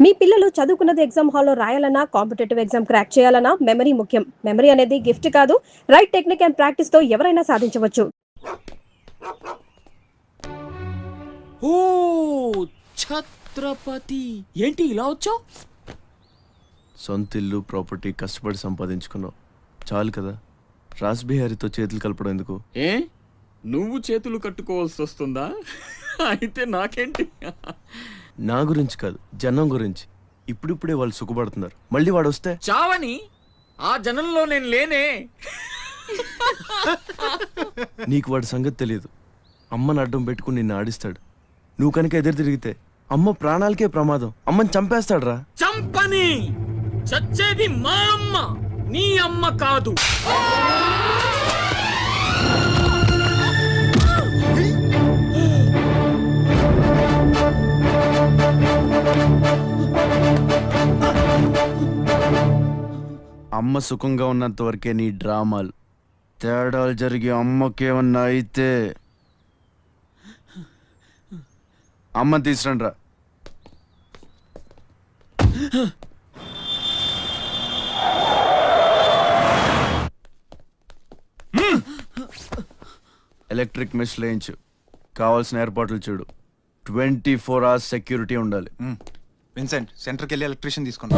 మీ పిల్లలు చదువుకున్నది ఎగ్జామ్ హాల్లో రాయాలన్నా కాంపిటేటివ్ ఎగ్జామ్ క్రాక్ చేయాలన్నా మెమరీ ముఖ్యం. మెమరీ అనేది గిఫ్ట్ కాదు, రైట్ టెక్నిక్ అండ్ ప్రాక్టీస్ తో ఎవరైనా సాధించవచ్చు. ఓ ఛత్రపతి, ఏంటి ఇలా వచ్చావు? సొంత ఇల్లు ప్రాపర్టీ కష్టపడి సంపాదించుకున్నావు, చాలు కదా. రాస్బిహారీతో చేతులు కలపడం ఎందుకు? ఏ నువ్వు చేతులు కట్టుకోవాల్సి వస్తుందా? అయితే నాకేంటి? నా గురించి కాదు, జనం గురించి. ఇప్పుడిప్పుడే వాళ్ళు సుఖపడుతున్నారు, మళ్ళీ వాడు వస్తే చావని ఆ జనంలో నేను లేనే. నీకు వాడి సంగతి తెలియదు. అమ్మని అడ్డం పెట్టుకుని నిన్ను ఆడిస్తాడు. నువ్వు కనుక ఎదురు తిరిగితే అమ్మ ప్రాణాలకే ప్రమాదం. అమ్మని చంపేస్తాడు రా. చంపని, చచ్చేది మా అమ్మ, నీ అమ్మ కాదు. అమ్మ సుఖంగా ఉన్నంత వరకే నీ డ్రామాలు. తేడాలు జరిగి అమ్మకేమన్నా అయితే అమ్మని తీసురండి రా. ఎలక్ట్రిక్ మెష్ లేయించు, కావాల్సిన ఏర్పాట్లు చూడు. 24 hours సెక్యూరిటీ ఉండాలి. విన్సెంట్, సెంటర్కి వెళ్ళి ఎలక్ట్రీషియన్ తీసుకున్నా.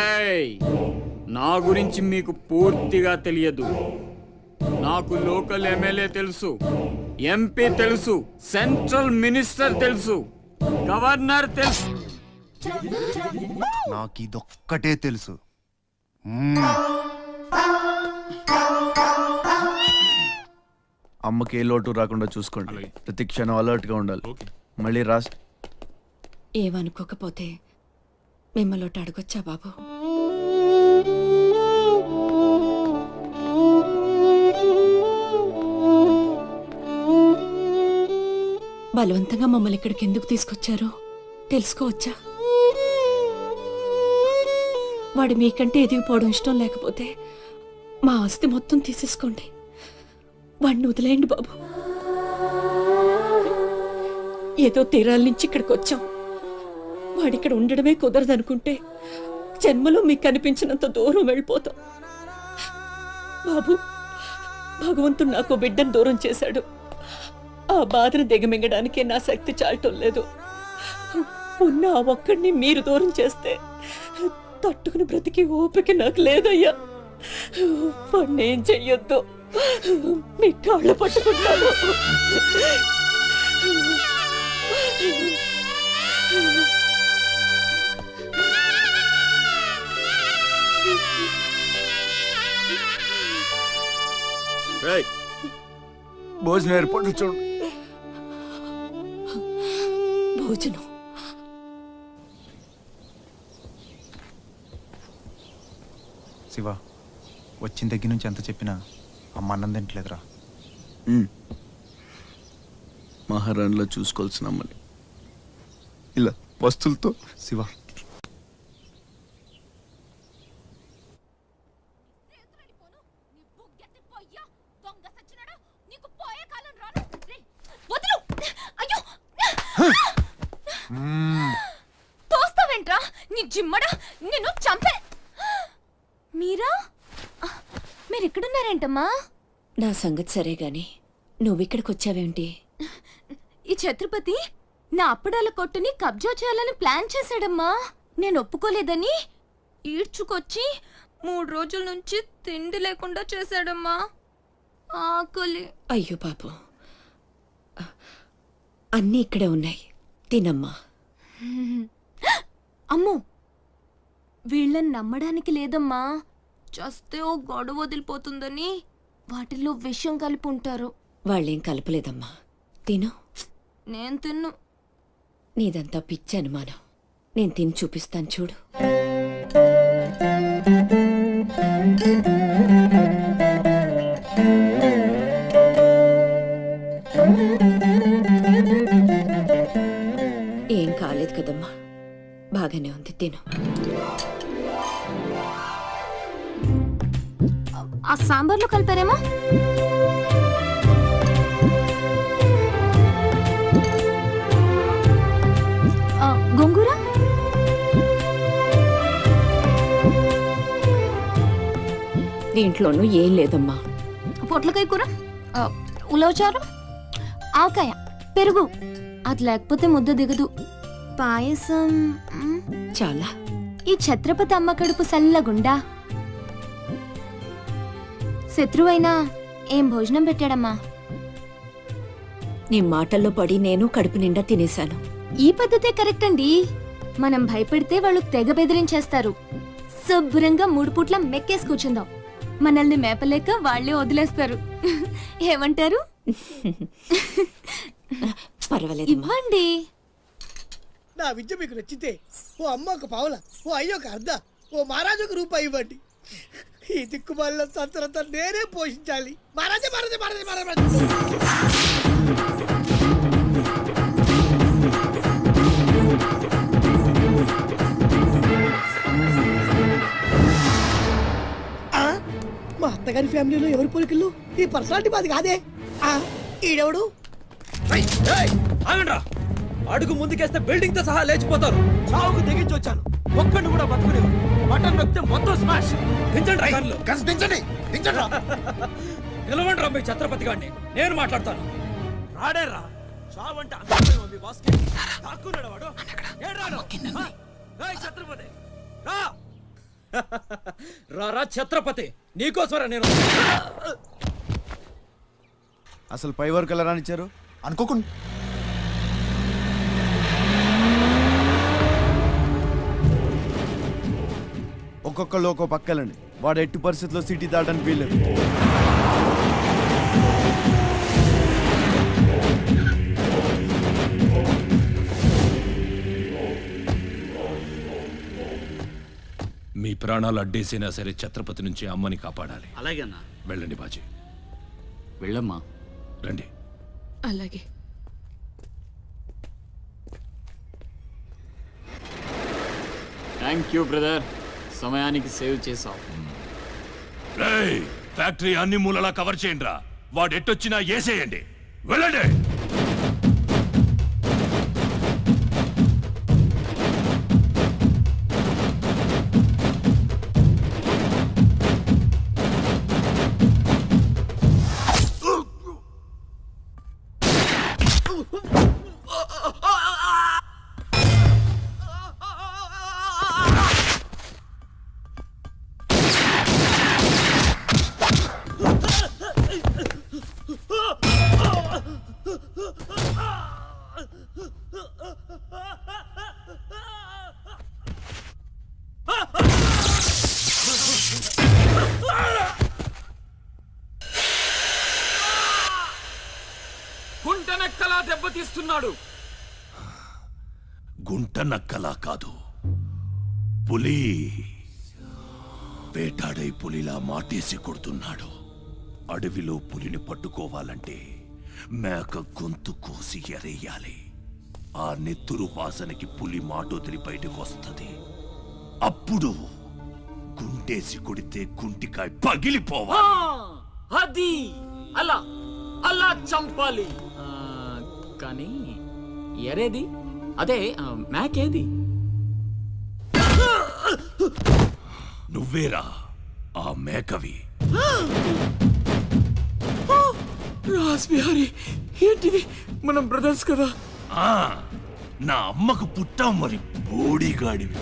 ఏయ్, నా గురించి మీకు పూర్తిగా తెలియదు. నాకు లోకల్ ఎమ్మెల్యే తెలుసు, ఎంపీ తెలుసు, సెంట్రల్ మినిస్టర్ తెలుసు, గవర్నర్ తెలుసు. నాకు ఇదొక్కటే తెలుసు. అమ్మకి ఏ లోటు రాకుండా చూసుకోండి. ప్రతి క్షణం అలర్ట్ గా ఉండాలి. మళ్ళీ రాస్ ఏమనుకోకపోతే మిమ్మల్ని అడగొచ్చా బాబు? బలవంతంగా మమ్మల్ని ఇక్కడికి ఎందుకు తీసుకొచ్చారో తెలుసుకోవచ్చా? వాడు మీకంటే ఎదిగిపోవడం ఇష్టం లేకపోతే మా ఆస్తి మొత్తం తీసేసుకోండి. వాడిని వదిలేయండి బాబు. ఏదో తీరాల నుంచి ఇక్కడికి వచ్చాం. వాడిక్కడ ఉండడమే కుదరదనుకుంటే జన్మలో మీకు కనిపించినంత దూరం వెళ్ళిపోతాం. బాబు, భగవంతుడు నాకు బిడ్డను దూరం చేశాడు. ఆ బాధను దిగమింగడానికే నా శక్తి చాలటం లేదు. ఉన్న ఆ ఒక్కడిని మీరు దూరం చేస్తే తట్టుకుని బ్రతికి ఓపిక నాకు లేదయ్యా. వాడిని ఏం చెయ్యొద్దు, మీ కాళ్ళు పట్టుకుంటాను. భోజనం ఏర్పాట్లు చూడు. భోజనం శివ, వచ్చిన దగ్గర నుంచి ఎంత చెప్పినా అమ్మ అన్నం తింటలేదురా. మహారాణిలో చూసుకోవాల్సిన అమ్మని ఇలా వస్తువులతో. శివ, తోస్తావేంట్రా నీ జిమ్మడా, నిన్ను చంపే. మీరెక్కడున్నారేంటమ్మా? నా సంగతి సరే గాని నువ్విక్కడికి వచ్చావేంటి? ఈ ఛత్రపతి నా అప్పడాల కొట్టుని కబ్జా చేయాలని ప్లాన్ చేశాడమ్మా. నేను ఒప్పుకోలేదని ఈడ్చుకొచ్చి 3 రోజుల నుంచి తిండి లేకుండా చేశాడమ్మా. ఆకలి. అయ్యో బాబు, అన్నీ ఇక్కడే ఉన్నాయి, తినమ్మా. అమ్మో, వీళ్ళని నమ్మడానికి లేదమ్మా. చస్తే ఓ గొడవ వదిలిపోతుందని వాటిల్లో విషయం కలిపి ఉంటారు. వాళ్ళేం కలపలేదమ్మా, తిను. నేను తిన్ను. నీదంతా పిచ్చి అనుమానం. నేను తిని చూపిస్తాను చూడు. ఏం కాలేదు కదమ్మా, బాగానే ఉంది, తిను. ఆ సాంబార్లో కలిపారేమో. గోంగూర దీంట్లోనూ ఏం లేదమ్మా. పొట్లకాయ కూర, ఉలవచారు, ఆకాయ, పెరుగు. అది లేకపోతే ముద్ద దిగదు. పాయసం. చాలా. ఈ ఛత్రపతి అమ్మ కడుపు సల్లగుండా. శత్రువైనా ఏం భోజనం పెట్టాడమ్మా? నీ మాటల్లో పడి నేను కడుపు నిండా తినేశాను. ఈ పద్ధతే కరెక్ట్ అండి. మనం భయపెడితే వాళ్ళు తెగ బెదిరించేస్తారు. శుభ్రంగా 3 పూట్ల మెక్కేసి కూర్చుందాం. మనల్ని మేపలేక వాళ్ళే వదిలేస్తారు. ఏమంటారు? పర్వాలేదు. ఇవ్వండి. నా విద్య మీకు నచ్చితే ఓ అమ్మ ఒక పావుల, ఓ అయ్య ఒక అర్ధ, ఓ మహారాజు ఒక రూపాయి ఇవ్వండి. ఈ దిక్కుమాలిన సంతరంతా నేనే పోషించాలి. మహారాజా మహారాజా మహారాజా మహారాజా. ఆ, మా అత్తగారి ఫ్యామిలీలో ఎవరి పోలికలు? ఈ పర్సనాలిటీ మాది కాదే. ఈడెవడు? ఆగండ్రా. అడుగు ముందుకేస్తే బిల్డింగ్ తో సహా లేచిపోతారు. చావుకు తెగించి వచ్చాను, ఒక్కడిని కూడా బతుకునేవు. బటన్ నొక్కితే మొత్తం స్మాష్. దించండి కార్లు. నిలవండి రా మీ ఛత్రపతి గారిని, నేను మాట్లాడతాను. రాడేరా. చావంటే అందరూ మీ బాస్కి తాక్కున్నాడు వాడు. ఛత్రపతి రా. రా ఛత్రపతి, నీకోసరా నేను. అసలు పై వరకు ఎలా రానిచ్చారు అనుకోకుండా ఒక్కొక్కళ్ళు ఒక్కో పక్కలండి. వాడు ఎట్టి పరిస్థితుల్లో సిటీ దాటడానికి వీల్లేదు. మీ ప్రాణాలు అడ్డేసినా సరే ఛత్రపతి నుంచి అమ్మని కాపాడాలి. అలాగేనా? వెళ్ళండి బాజీ, వెళ్ళమ్మా. రండి. అలాగే. థ్యాంక్ యూ బ్రదర్, సమయానికి సేవ్ చేసావు. రేయ్, ఫ్యాక్టరీ అన్ని మూలలా కవర్ చేయండి రా. వాడు ఎట్టొచ్చినా ఏసేయండి. వెళ్ళండి. గుంటనక్కలా దెబ్బతీస్తున్నాడు. గుంట నక్కలా కాదు, పులి. వేటాడై పులిలా మాటేసి కొడుతున్నాడు. అడవిలో పులిని పట్టుకోవాలంటే మేక గొంతు కోసి ఎరేయాలి. ఆ నెత్తురు వాసనకి పులి మాటొదిలి బయటకు వస్తుంది. అప్పుడు గుంటేసి కొడితే గుంటికాయ పగిలిపోవాలి. అది అలా అలా చంపాలి. కానీ ఎరేది? అదే మేకేది? నువ్వేరా ఆ మేకవి. రాస్బిహారీ, ఏంటిది? మనం బ్రదర్స్ కదా. ఆ, నా అమ్మకు పుట్టాం మరి బోడిగాడివి.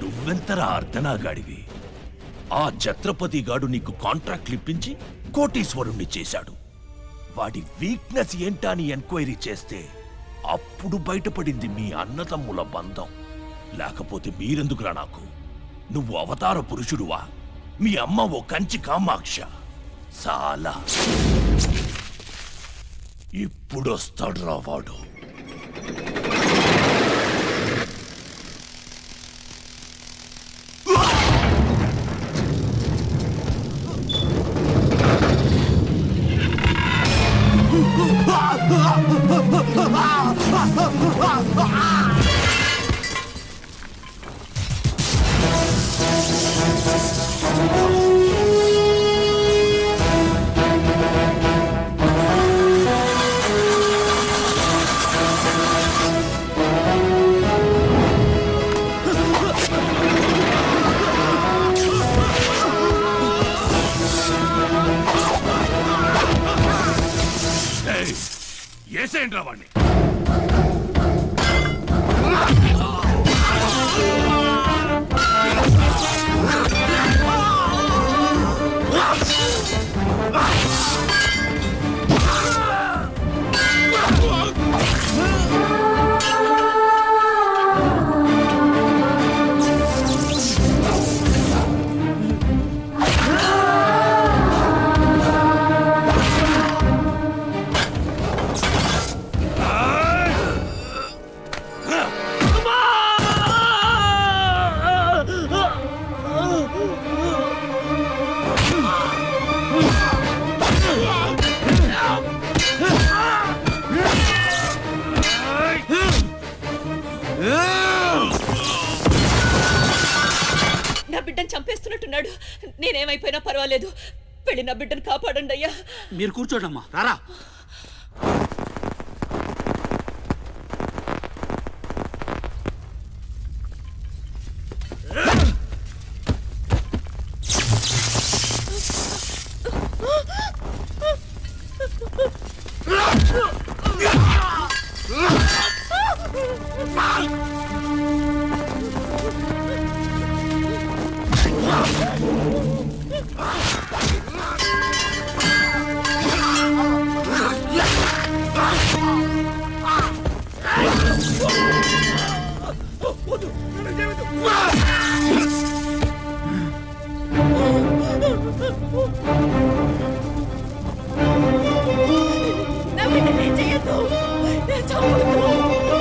నువ్వెంతరా అర్ధనాగాడివి. ఆ ఛత్రపతి గాడు నీకు కాంట్రాక్ట్లు ఇప్పించి కోటీశ్వరుణ్ణి చేశాడు. వాడి వీక్నెస్ ఏంటా అని ఎంక్వైరీ చేస్తే అప్పుడు బయటపడింది మీ అన్నతమ్ముల బంధం. లేకపోతే మీరెందుకురా నాకు? నువ్వు అవతార పురుషుడువా? మీ అమ్మ ఓ కంచి కామాక్ష. చాలా ఇప్పుడొస్తాడ్రా వాడు. నా బిడ్డను చంపేస్తున్నట్టున్నాడు. నేనేమైపోయినా పర్వాలేదు, వెళ్ళి నా బిడ్డను కాపాడండి అయ్యా. మీరు కూర్చోండమ్మా, రారా. నా బిడ్డని ఏం చెయ్యొద్దు, చంపొద్దు.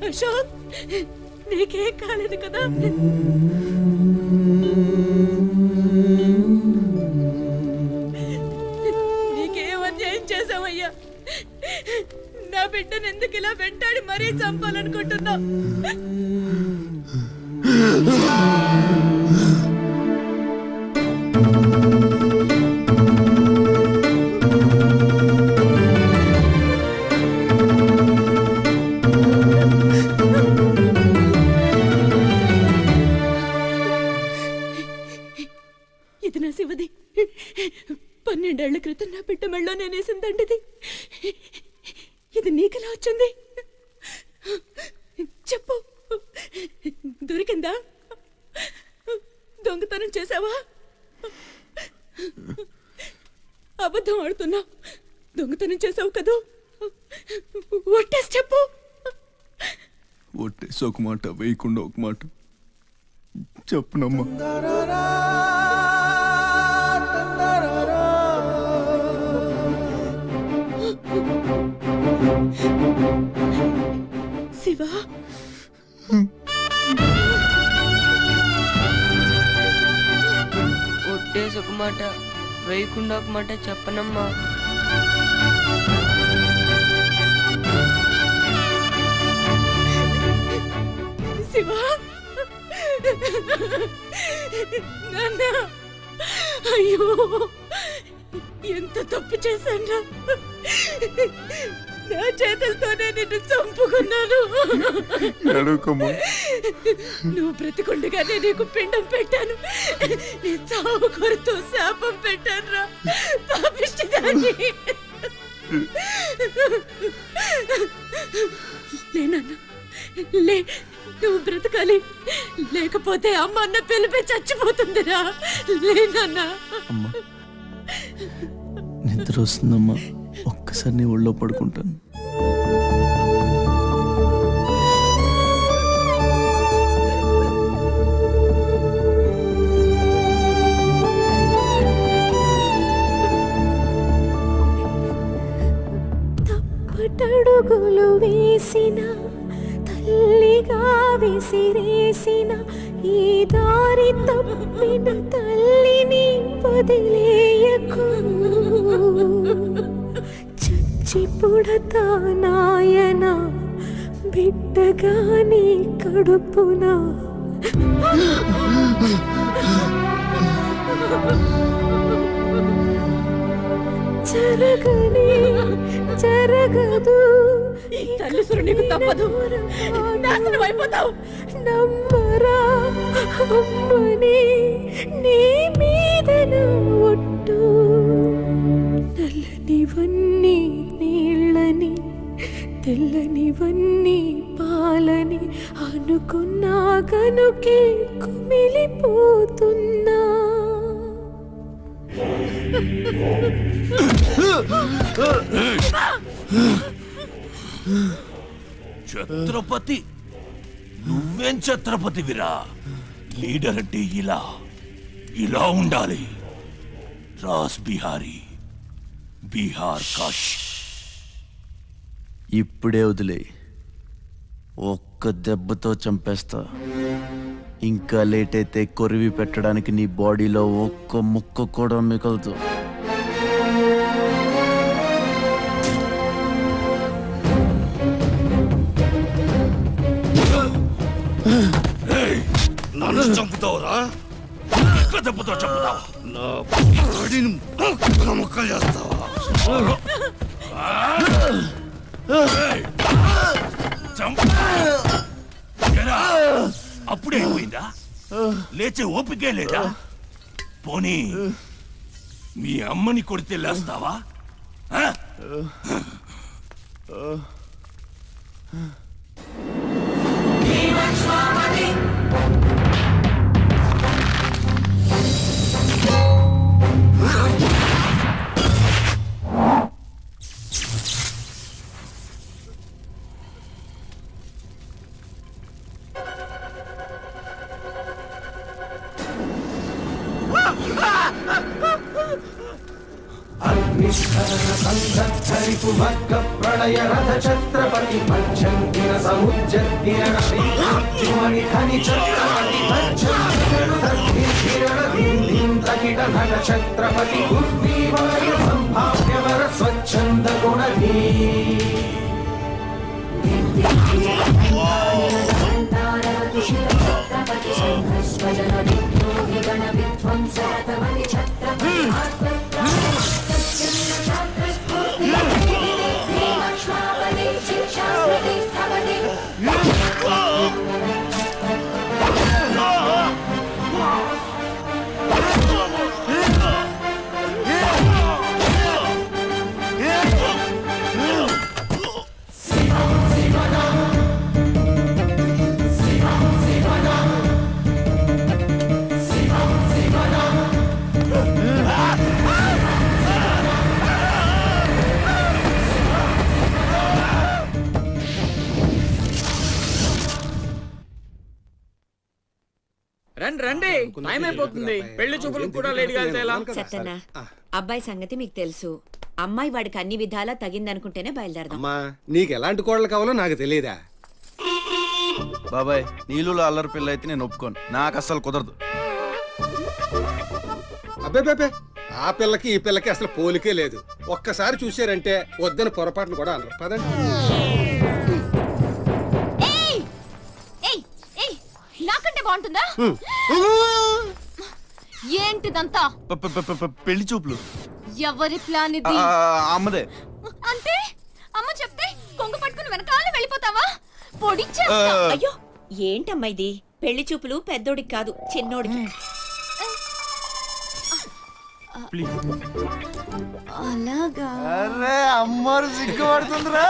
అశోక్, నీకేం కాలేదు కదా? నీకేం అన్యాయం చేసావయ్యా? నా బిడ్డను ఎందుకు ఇలా వెంటాడి మరీ చంపాలనుకుంటున్నావు? ఇది నా శివది. 12 ఏళ్ల క్రితం నా బిడ్డ మెళ్ళో నేనేసిందండిది. ఇది నీకెలా వచ్చింది? చెప్పు, దొరికిందా? దొంగతనం చేసావా? అబద్ధం ఆడుతున్నా. దొంగతనం చేసావు కదూ? ఒట్టేసి చెప్పు. ఒట్టేసి ఒక మాట, వేయకుండా ఒక మాట చెప్పునమ్మా. శివ, ఒట్టేసి ఒక మాట, వేయకుండా ఒక మాట చెప్పనమ్మా. శివ, నాన్న, అయ్యో ఎంత తప్పు చేశాను. నా చేతులతోనే నిన్ను చంపుకున్నాను. నువ్వు బ్రతికుండగానే నీకు పిండం పెట్టాను. నీ చావు కొరతో శాపం పెట్టాను రా పాపిష్టిదాన్ని. లేనన్నా, లే, నువ్వు బ్రతకాలి. లేకపోతే అమ్మ అన్న పిలిపి చచ్చిపోతుందిరా. లేనన్నా. అమ్మా, నిద్ర వస్తుందమ్మా, ఒక్కసారి నీ ఒళ్ళో పడుకుంటాను. తప్పటడుగులు వేసిన తల్లిగా విసిరేసిన ఈ దారి తప్పిన తల్లిని వదిలేయకు. చచ్చి పుడతా నాయన బిడ్డగా నీ కడుపునా. జరగనే జరగదు, ఈ తల్లిసురు నీకు తప్పదు. నాశనం అయిపోతావు. నమ్మరా అమ్మని నీ మీద ఒట్టు. ఇవన్నీ పాలని అనుకున్నా గనుకే కుమిలిపోతున్నా. ఛత్రపతి, నువ్వేం ఛత్రపతివిరా? లీడర్ అంటే ఇలా ఇలా ఉండాలి. రాస్ బిహారీ, బీహార్ కాష్. ఇప్పుడే వదిలే, ఒక్క దెబ్బతో చంపేస్తా. ఇంకా లేట్ అయితే కొరివి పెట్టడానికి నీ బాడీలో ఒక్క ముక్క కూడా మిగలదు. నన్ను చంపుతావురా? ఒక్క దెబ్బతో చంపుతావా? నా బాడీని ముక్కలు చేస్తావా? అప్పుడే అయిపోయిందా? లేచే ఓపికే లేదా? పోనీ మీ అమ్మని కొడితే లేస్తావా? ప్రళయ రథ ఛత్రపతి పంచంగిన సముజ్జద్గిర శ్రీమణి ఖని ఛత్రపతి తకిట నట ఛత్రపతి ఉర్వీవాయ సంభావ్యవర స్వచ్ఛంద గుణధీ. రండి రండి, టైం అయిపోతుంది. పెళ్లి చూపులకు కూడా లేట్గా వెళ్తే ఎలా? చెత్తన్న, అబ్బాయి సంగతి మీకు తెలుసు. అమ్మాయి వాడికి అన్ని విధాలా తగిందనుకుంటేనే బయలుదేరదాం. అమ్మా, నీకు ఎలాంటి కోడలు కావాలో నాకు తెలియదా? బాబాయ్, నీళ్ళలో అల్లరి పిల్ల అయితే నేను ఒప్పుకోను. నాకు అస్సలు కుదరదు. అబ్బే, ఆ పిల్లకి ఈ పిల్లకి అసలు పోలికే లేదు. ఒక్కసారి చూసారంటే వద్దని పొరపాట్లు కూడా అనరు. పదండి. నాకంటే బాగుంటుందా? ఏంటిదంతా? పెళ్లి చూపులు. ఎవరి ప్లాన్ ఇది? అమ్మదే. అంటే అమ్మ చెప్తే కొంగు పట్టుకుని వెనకాల వెళ్ళిపోతావా? అయ్యో, ఏంటమ్మా ఇది? పెళ్లి చూపులు పెద్దోడికి కాదు, చిన్నోడికి. అలాగా? అరే అమ్మారు సిగ్గుపడుతుందిరా.